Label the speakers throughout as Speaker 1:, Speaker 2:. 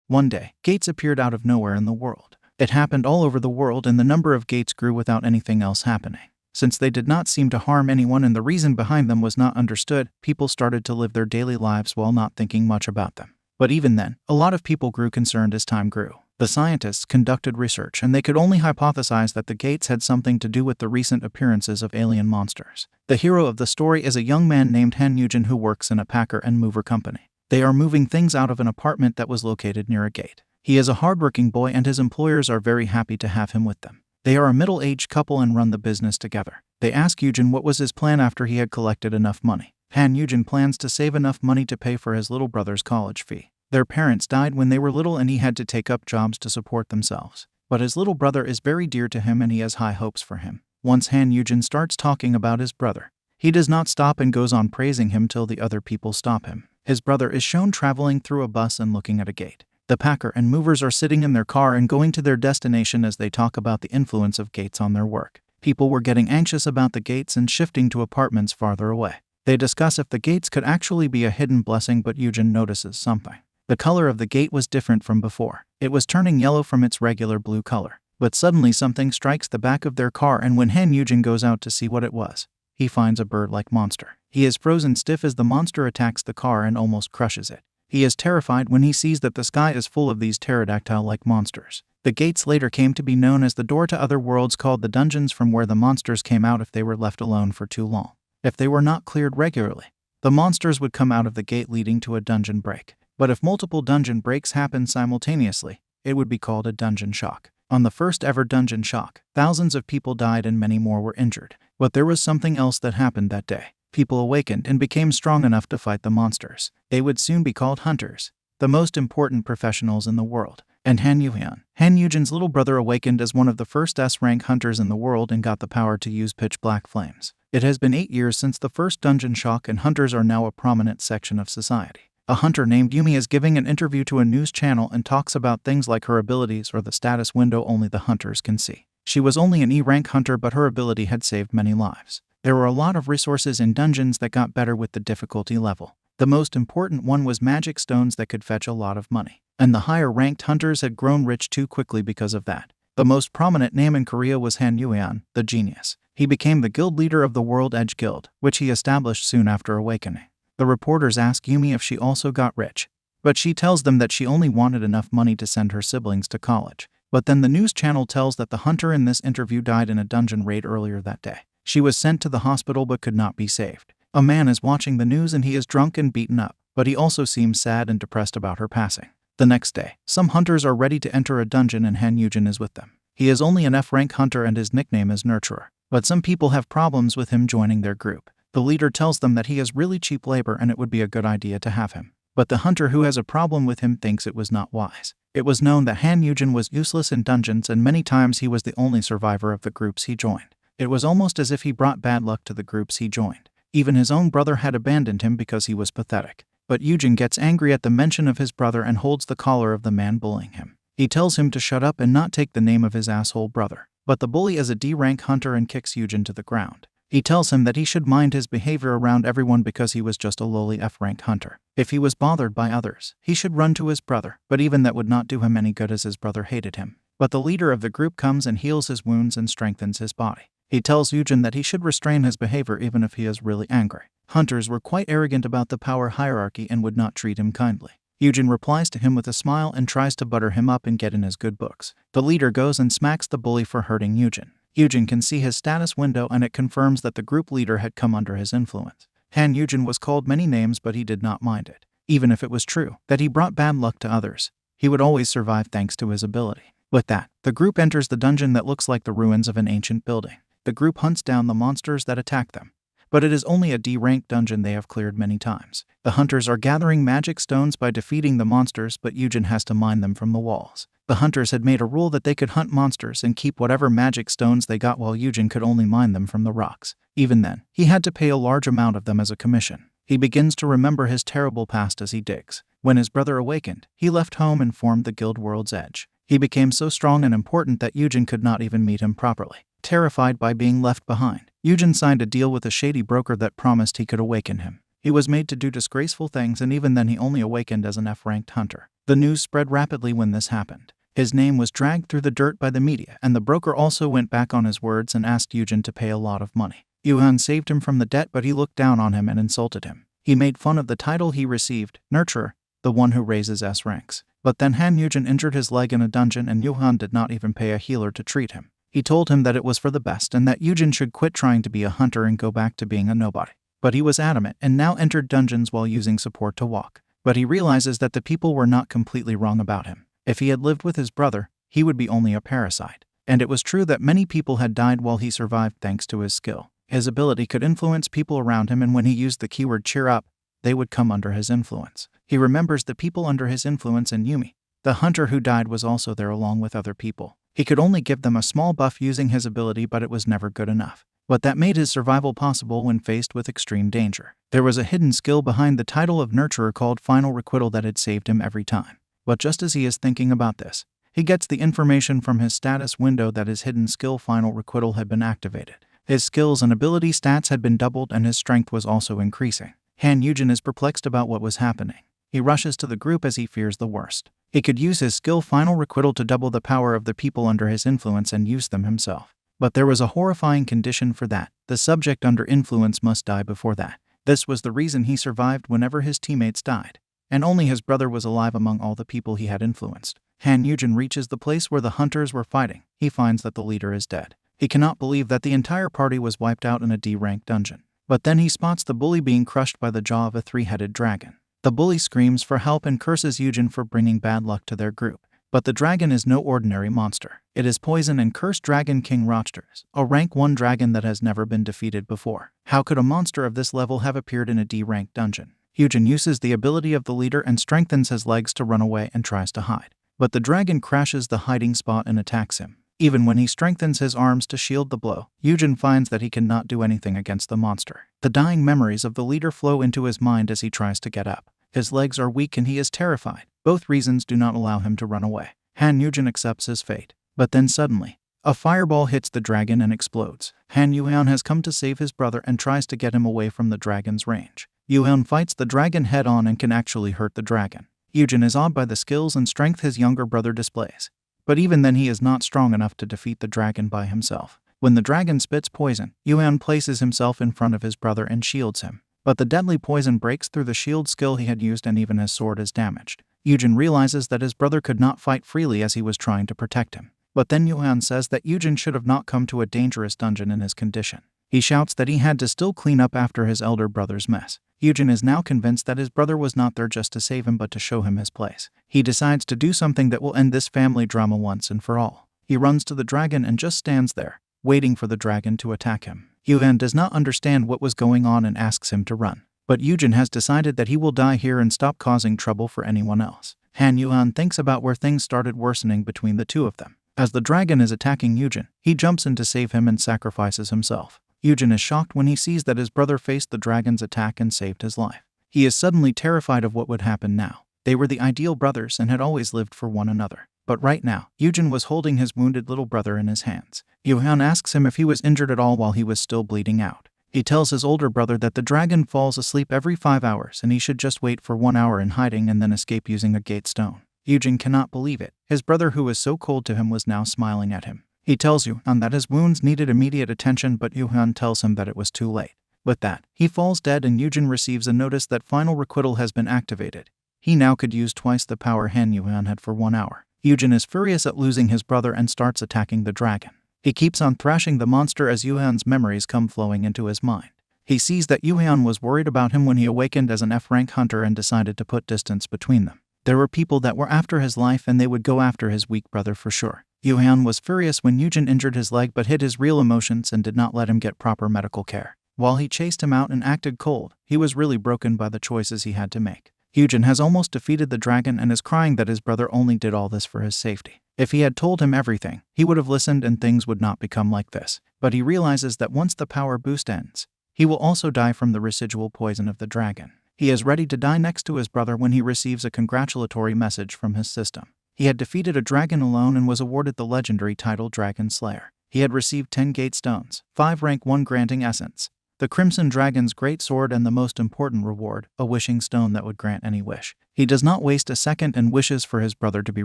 Speaker 1: One day, gates appeared out of nowhere in the world. It happened all over the world, and the number of gates grew without anything else happening. Since they did not seem to harm anyone and the reason behind them was not understood, people started to live their daily lives while not thinking much about them. But even then, a lot of people grew concerned as time grew. The scientists conducted research, and they could only hypothesize that the gates had something to do with the recent appearances of alien monsters. The hero of the story is a young man named Han Yujin who works in a packer and mover company. They are moving things out of an apartment that was located near a gate. He is a hardworking boy, and his employers are very happy to have him with them. They are a middle-aged couple and run the business together. They ask Yujin what was his plan after he had collected enough money. Han Yujin plans to save enough money to pay for his little brother's college fee. Their parents died when they were little, and he had to take up jobs to support themselves. But his little brother is very dear to him, and he has high hopes for him. Once Han Yujin starts talking about his brother, he does not stop and goes on praising him till the other people stop him. His brother is shown traveling through a bus and looking at a gate. The packer and movers are sitting in their car and going to their destination as they talk about the influence of gates on their work. People were getting anxious about the gates and shifting to apartments farther away. They discuss if the gates could actually be a hidden blessing, but Yujin notices something. The color of the gate was different from before. It was turning yellow from its regular blue color. But suddenly something strikes the back of their car, and when Han Yujin goes out to see what it was, he finds a bird-like monster. He is frozen stiff as the monster attacks the car and almost crushes it. He is terrified when he sees that the sky is full of these pterodactyl-like monsters. The gates later came to be known as the door to other worlds, called the dungeons, from where the monsters came out if they were left alone for too long. If they were not cleared regularly, the monsters would come out of the gate, leading to a dungeon break. But if multiple dungeon breaks happened simultaneously, it would be called a dungeon shock. On the first ever dungeon shock, thousands of people died and many more were injured. But there was something else that happened that day. People awakened and became strong enough to fight the monsters. They would soon be called hunters, the most important professionals in the world. And Han Yujin's little brother, awakened as one of the first S-rank hunters in the world and got the power to use pitch-black flames. It has been 8 years since the first dungeon shock, and hunters are now a prominent section of society. A hunter named Yumi is giving an interview to a news channel and talks about things like her abilities or the status window only the hunters can see. She was only an E-rank hunter, but her ability had saved many lives. There were a lot of resources in dungeons that got better with the difficulty level. The most important one was magic stones that could fetch a lot of money. And the higher-ranked hunters had grown rich too quickly because of that. The most prominent name in Korea was Han Yuan, the genius. He became the guild leader of the World Edge Guild, which he established soon after awakening. The reporters ask Yumi if she also got rich, but she tells them that she only wanted enough money to send her siblings to college. But then the news channel tells that the hunter in this interview died in a dungeon raid earlier that day. She was sent to the hospital but could not be saved. A man is watching the news and he is drunk and beaten up, but he also seems sad and depressed about her passing. The next day, some hunters are ready to enter a dungeon and Han Yujin is with them. He is only an F-rank hunter and his nickname is Nurturer, but some people have problems with him joining their group. The leader tells them that he is really cheap labor and it would be a good idea to have him. But the hunter who has a problem with him thinks it was not wise. It was known that Han Yujin was useless in dungeons, and many times he was the only survivor of the groups he joined. It was almost as if he brought bad luck to the groups he joined. Even his own brother had abandoned him because he was pathetic. But Yujin gets angry at the mention of his brother and holds the collar of the man bullying him. He tells him to shut up and not take the name of his asshole brother. But the bully is a D-rank hunter and kicks Yujin to the ground. He tells him that he should mind his behavior around everyone because he was just a lowly F-rank hunter. If he was bothered by others, he should run to his brother, but even that would not do him any good as his brother hated him. But the leader of the group comes and heals his wounds and strengthens his body. He tells Yujin that he should restrain his behavior even if he is really angry. Hunters were quite arrogant about the power hierarchy and would not treat him kindly. Yujin replies to him with a smile and tries to butter him up and get in his good books. The leader goes and smacks the bully for hurting Yujin. Yujin can see his status window and it confirms that the group leader had come under his influence. Han Yujin was called many names, but he did not mind it. Even if it was true that he brought bad luck to others, he would always survive thanks to his ability. With that, the group enters the dungeon that looks like the ruins of an ancient building. The group hunts down the monsters that attack them. But it is only a D-rank dungeon they have cleared many times. The hunters are gathering magic stones by defeating the monsters, but Yujin has to mine them from the walls. The hunters had made a rule that they could hunt monsters and keep whatever magic stones they got, while Yujin could only mine them from the rocks. Even then, he had to pay a large amount of them as a commission. He begins to remember his terrible past as he digs. When his brother awakened, he left home and formed the guild World's Edge. He became so strong and important that Yujin could not even meet him properly. Terrified by being left behind, Yujin signed a deal with a shady broker that promised he could awaken him. He was made to do disgraceful things, and even then he only awakened as an F-ranked hunter. The news spread rapidly when this happened. His name was dragged through the dirt by the media, and the broker also went back on his words and asked Yujin to pay a lot of money. Yuhan saved him from the debt, but he looked down on him and insulted him. He made fun of the title he received, Nurturer, the one who raises S ranks. But then Han Yujin injured his leg in a dungeon and Yuhan did not even pay a healer to treat him. He told him that it was for the best and that Yujin should quit trying to be a hunter and go back to being a nobody. But he was adamant and now entered dungeons while using support to walk. But he realizes that the people were not completely wrong about him. If he had lived with his brother, he would be only a parasite. And it was true that many people had died while he survived thanks to his skill. His ability could influence people around him, and when he used the keyword cheer up, they would come under his influence. He remembers the people under his influence, and Yumi, the hunter who died, was also there along with other people. He could only give them a small buff using his ability, but it was never good enough. But that made his survival possible when faced with extreme danger. There was a hidden skill behind the title of Nurturer called Final Requital that had saved him every time. But just as he is thinking about this, he gets the information from his status window that his hidden skill Final Requital had been activated. His skills and ability stats had been doubled and his strength was also increasing. Han Yujin is perplexed about what was happening. He rushes to the group as he fears the worst. He could use his skill Final Requital to double the power of the people under his influence and use them himself. But there was a horrifying condition for that. The subject under influence must die before that. This was the reason he survived whenever his teammates died. And only his brother was alive among all the people he had influenced. Han Yujin reaches the place where the hunters were fighting. He finds that the leader is dead. He cannot believe that the entire party was wiped out in a D-rank dungeon. But then he spots the bully being crushed by the jaw of a three-headed dragon. The bully screams for help and curses Yujin for bringing bad luck to their group. But the dragon is no ordinary monster. It is Poison and Cursed Dragon King Rochters, a rank 1 dragon that has never been defeated before. How could a monster of this level have appeared in a D-rank dungeon? Yujin uses the ability of the leader and strengthens his legs to run away and tries to hide. But the dragon crashes the hiding spot and attacks him. Even when he strengthens his arms to shield the blow, Yujin finds that he cannot do anything against the monster. The dying memories of the leader flow into his mind as he tries to get up. His legs are weak and he is terrified. Both reasons do not allow him to run away. Han Yujin accepts his fate. But then suddenly, a fireball hits the dragon and explodes. Han Yuhan has come to save his brother and tries to get him away from the dragon's range. Yuhan fights the dragon head-on and can actually hurt the dragon. Yujin is awed by the skills and strength his younger brother displays. But even then he is not strong enough to defeat the dragon by himself. When the dragon spits poison, Yuan places himself in front of his brother and shields him. But the deadly poison breaks through the shield skill he had used and even his sword is damaged. Yujin realizes that his brother could not fight freely as he was trying to protect him. But then Yuan says that Yujin should have not come to a dangerous dungeon in his condition. He shouts that he had to still clean up after his elder brother's mess. Yujin is now convinced that his brother was not there just to save him but to show him his place. He decides to do something that will end this family drama once and for all. He runs to the dragon and just stands there, waiting for the dragon to attack him. Yuan does not understand what was going on and asks him to run. But Yujin has decided that he will die here and stop causing trouble for anyone else. Han Yuan thinks about where things started worsening between the two of them. As the dragon is attacking Yujin, he jumps in to save him and sacrifices himself. Yujin is shocked when he sees that his brother faced the dragon's attack and saved his life. He is suddenly terrified of what would happen now. They were the ideal brothers and had always lived for one another. But right now, Yujin was holding his wounded little brother in his hands. Yuhan asks him if he was injured at all while he was still bleeding out. He tells his older brother that the dragon falls asleep every 5 hours and he should just wait for 1 hour in hiding and then escape using a gate stone. Yujin cannot believe it. His brother, who was so cold to him, was now smiling at him. He tells Yuhan that his wounds needed immediate attention, but Yuhan tells him that it was too late. With that, he falls dead and Yujin receives a notice that Final Requital has been activated. He now could use twice the power Han Yuhan had for 1 hour. Yujin is furious at losing his brother and starts attacking the dragon. He keeps on thrashing the monster as Yuhan's memories come flowing into his mind. He sees that Yuhan was worried about him when he awakened as an F-rank hunter and decided to put distance between them. There were people that were after his life and they would go after his weak brother for sure. Yuhan was furious when Yujin injured his leg but hid his real emotions and did not let him get proper medical care. While he chased him out and acted cold, he was really broken by the choices he had to make. Yujin has almost defeated the dragon and is crying that his brother only did all this for his safety. If he had told him everything, he would have listened and things would not become like this. But he realizes that once the power boost ends, he will also die from the residual poison of the dragon. He is ready to die next to his brother when he receives a congratulatory message from his system. He had defeated a dragon alone and was awarded the legendary title Dragon Slayer. He had received 10 gate stones, 5 rank 1 granting essence, the Crimson Dragon's great sword, and the most important reward, a wishing stone that would grant any wish. He does not waste a second and wishes for his brother to be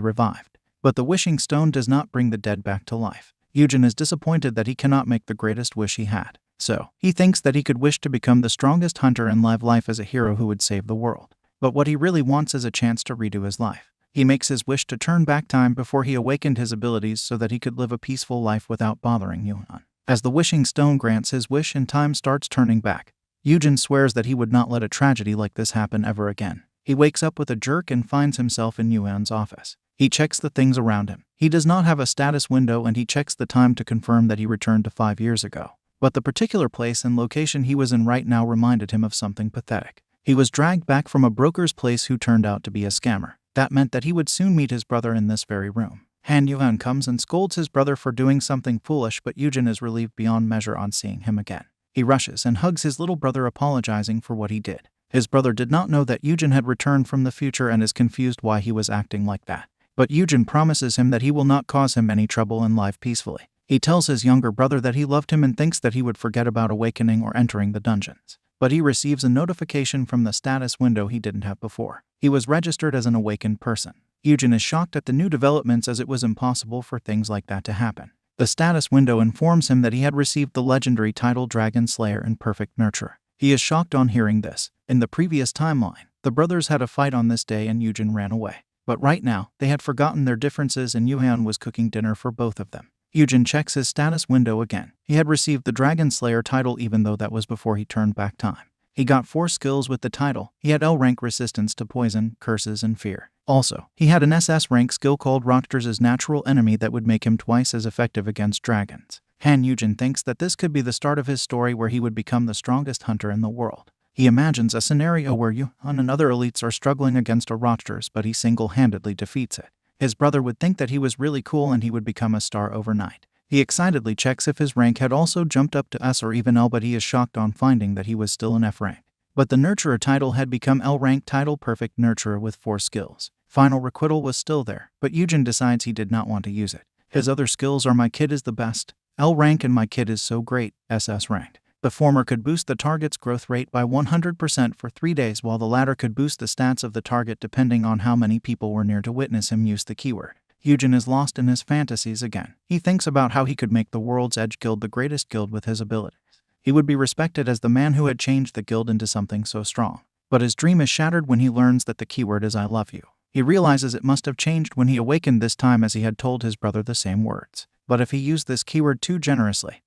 Speaker 1: revived. But the wishing stone does not bring the dead back to life. Yujin is disappointed that he cannot make the greatest wish he had. So, he thinks that he could wish to become the strongest hunter and live life as a hero who would save the world. But what he really wants is a chance to redo his life. He makes his wish to turn back time before he awakened his abilities so that he could live a peaceful life without bothering Yuhan. As the wishing stone grants his wish and time starts turning back, Yujin swears that he would not let a tragedy like this happen ever again. He wakes up with a jerk and finds himself in Yuan's office. He checks the things around him. He does not have a status window and he checks the time to confirm that he returned to 5 years ago. But the particular place and location he was in right now reminded him of something pathetic. He was dragged back from a broker's place who turned out to be a scammer. That meant that he would soon meet his brother in this very room. Han Yuan comes and scolds his brother for doing something foolish, but Yujin is relieved beyond measure on seeing him again. He rushes and hugs his little brother, apologizing for what he did. His brother did not know that Yujin had returned from the future and is confused why he was acting like that. But Yujin promises him that he will not cause him any trouble and live peacefully. He tells his younger brother that he loved him and thinks that he would forget about awakening or entering the dungeons. But he receives a notification from the status window he didn't have before. He was registered as an awakened person. Yujin is shocked at the new developments as it was impossible for things like that to happen. The status window informs him that he had received the legendary title Dragon Slayer and Perfect Nurturer. He is shocked on hearing this. In the previous timeline, the brothers had a fight on this day and Yujin ran away. But right now, they had forgotten their differences and Yuhan was cooking dinner for both of them. Yujin checks his status window again. He had received the Dragon Slayer title even though that was before he turned back time. He got 4 skills with the title. He had L rank resistance to poison, curses, and fear. Also, he had an SS rank skill called Roctor's natural enemy that would make him twice as effective against dragons. Han Yujin thinks that this could be the start of his story where he would become the strongest hunter in the world. He imagines a scenario where Yuhan and other elites are struggling against a Roctor's, but he single-handedly defeats it. His brother would think that he was really cool and he would become a star overnight. He excitedly checks if his rank had also jumped up to S or even L, but he is shocked on finding that he was still an F rank. But the Nurturer title had become L rank title Perfect Nurturer with 4 skills. Final Requital was still there, but Yujin decides he did not want to use it. His other skills are My Kid is the best, L rank, and My Kid is so great, SS ranked. The former could boost the target's growth rate by 100% for 3 days, while the latter could boost the stats of the target depending on how many people were near to witness him use the keyword. Yujin is lost in his fantasies again. He thinks about how he could make the World's Edge Guild the greatest guild with his abilities. He would be respected as the man who had changed the guild into something so strong. But his dream is shattered when he learns that the keyword is I love you. He realizes it must have changed when he awakened this time, as he had told his brother the same words. But if he used this keyword too generously,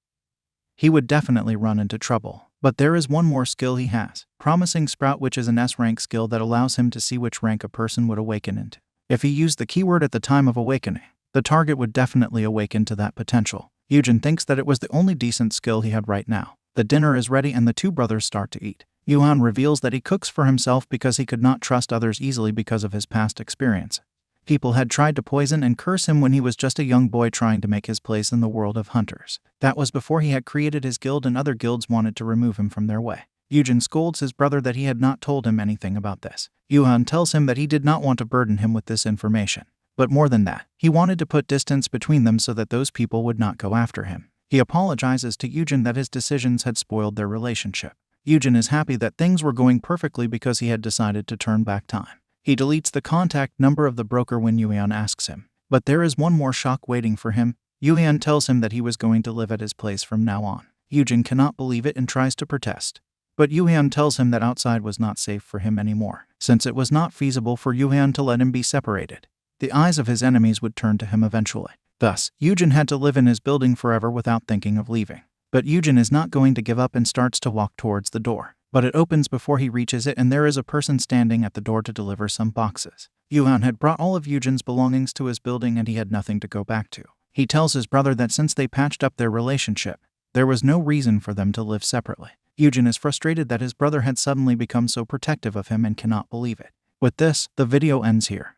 Speaker 1: he would definitely run into trouble. But there is one more skill he has, Promising Sprout, which is an S-rank skill that allows him to see which rank a person would awaken into. If he used the keyword at the time of awakening, the target would definitely awaken to that potential. Yujin thinks that it was the only decent skill he had right now. The dinner is ready and the two brothers start to eat. Yuhan reveals that he cooks for himself because he could not trust others easily because of his past experience. People had tried to poison and curse him when he was just a young boy trying to make his place in the world of hunters. That was before he had created his guild and other guilds wanted to remove him from their way. Yujin scolds his brother that he had not told him anything about this. Yuhan tells him that he did not want to burden him with this information. But more than that, he wanted to put distance between them so that those people would not go after him. He apologizes to Yujin that his decisions had spoiled their relationship. Yujin is happy that things were going perfectly because he had decided to turn back time. He deletes the contact number of the broker when Yuan asks him. But there is one more shock waiting for him. Yuan tells him that he was going to live at his place from now on. Yujin cannot believe it and tries to protest. But Yuan tells him that outside was not safe for him anymore, since it was not feasible for Yuan to let him be separated. The eyes of his enemies would turn to him eventually. Thus, Yujin had to live in his building forever without thinking of leaving. But Yujin is not going to give up and starts to walk towards the door. But it opens before he reaches it and there is a person standing at the door to deliver some boxes. Yuan had brought all of Yujin's belongings to his building and he had nothing to go back to. He tells his brother that since they patched up their relationship, there was no reason for them to live separately. Yujin is frustrated that his brother had suddenly become so protective of him and cannot believe it. With this, the video ends here.